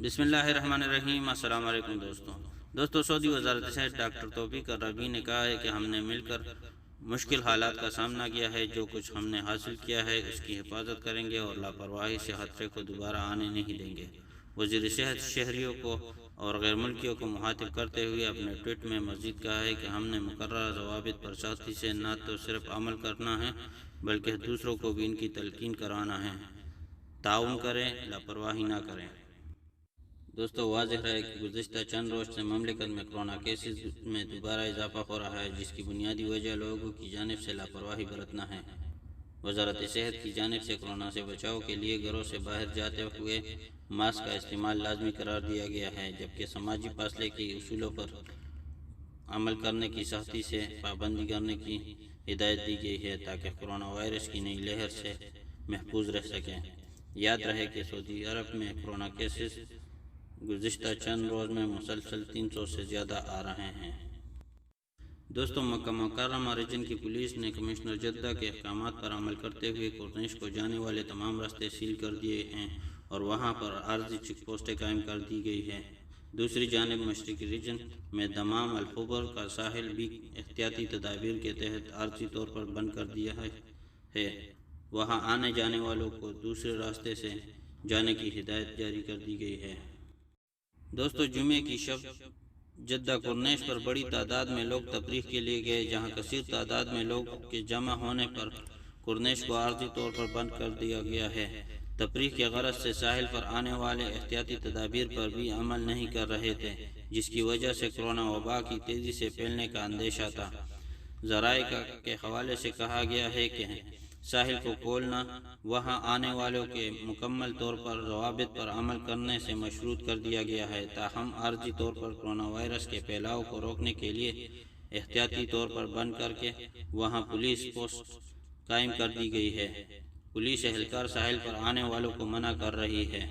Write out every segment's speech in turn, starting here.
بسم اللہ الرحمن الرحیم۔ السلام علیکم دوستوں سعودی وزارت صحت ڈاکٹر توفیق الربیع نے کہا ہے کہ ہم نے مل کر مشکل حالات کا سامنا کیا ہے۔ جو کچھ ہم نے حاصل کیا ہے اس کی حفاظت کریں گے اور لاپرواہی سے خطرے کو دوبارہ آنے نہیں دیں گے۔ وزیر صحت شہریوں کو اور غیر ملکیوں کو مخاطب کرتے ہوئے اپنے ٹویٹ میں مزید کہا ہے کہ ہم نے مقررہ ضوابط پر سختی سے نہ تو صرف عمل کرنا ہے بلکہ دوسروں کو بھی ان کی تلقین کرانا ہے۔ تعاون کریں، لاپرواہی نہ کریں۔ دوستو واضح ہے کہ گزشتہ چند روز سے مملکت میں کرونا کیسز میں دوبارہ اضافہ ہو رہا ہے، جس کی بنیادی وجہ لوگوں کی جانب سے لاپرواہی برتنا ہے۔ وزارت صحت کی جانب سے کورونا سے بچاؤ کے لیے گھروں سے باہر جاتے ہوئے ماسک کا استعمال لازمی قرار دیا گیا ہے، جبکہ سماجی فاصلے کے اصولوں پر عمل کرنے کی سختی سے پابندی کرنے کی ہدایت دی گئی ہے تاکہ کورونا وائرس کی نئی لہر سے محفوظ رہ سکیں۔ یاد رہے کہ سعودی عرب میں کورونا کیسز گزشتہ چند روز میں مسلسل 300 سے زیادہ آ رہے ہیں۔ دوستوں مکہ مکرمہ ریجن کی پولیس نے کمشنر جدہ کے احکامات پر عمل کرتے ہوئے کورنیش کو جانے والے تمام راستے سیل کر دیے ہیں اور وہاں پر عارضی چیک پوسٹیں قائم کر دی گئی ہیں۔ دوسری جانب مشرقی ریجن میں دمام الخبر کا ساحل بھی احتیاطی تدابیر کے تحت عارضی طور پر بند کر دیا ہے۔ وہاں آنے جانے والوں کو دوسرے راستے سے جانے کی ہدایت جاری کر دی گئی ہے۔ دوستو جمعے کی شب جدہ کورنیش پر بڑی تعداد میں لوگ تفریح کے لیے گئے، جہاں کثیر تعداد میں لوگ کے جمع ہونے پر کورنیش کو عارضی طور پر بند کر دیا گیا ہے۔ تفریح کے غرض سے ساحل پر آنے والے احتیاطی تدابیر پر بھی عمل نہیں کر رہے تھے، جس کی وجہ سے کورونا وبا کی تیزی سے پھیلنے کا اندیشہ تھا۔ ذرائع کے حوالے سے کہا گیا ہے کہ ساحل کو کھولنا وہاں آنے والوں کے مکمل طور پر ضوابط پر عمل کرنے سے مشروط کر دیا گیا ہے، تاہم عارضی طور پر کورونا وائرس کے پھیلاؤ کو روکنے کے لیے احتیاطی طور پر بند کر کے وہاں پولیس پوسٹ قائم کر دی گئی ہے۔ پولیس اہلکار ساحل پر آنے والوں کو منع کر رہی ہے۔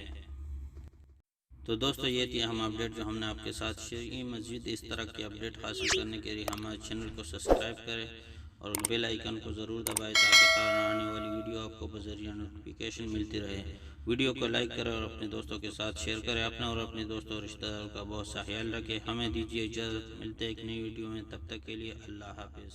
تو دوستو یہ تھی اہم اپڈیٹ جو ہم نے آپ کے ساتھ شیئر کی۔ مزید اس طرح کی اپڈیٹ حاصل کرنے کے لیے ہمارے چینل کو سبسکرائب کریں اور بیل آئیکن کو ضرور دبائیں تاکہ آنے والی ویڈیو آپ کو بذریعہ نوٹیفیکیشن ملتی رہے۔ ویڈیو کو لائک کریں اور اپنے دوستوں کے ساتھ شیئر کریں۔ اپنا اور اپنے دوستوں اور رشتہ داروں کا بہت سا خیال رکھیں۔ ہمیں دیجیے اجازت، ملتے ہیں ایک نئی ویڈیو میں، تب تک کے لیے اللہ حافظ۔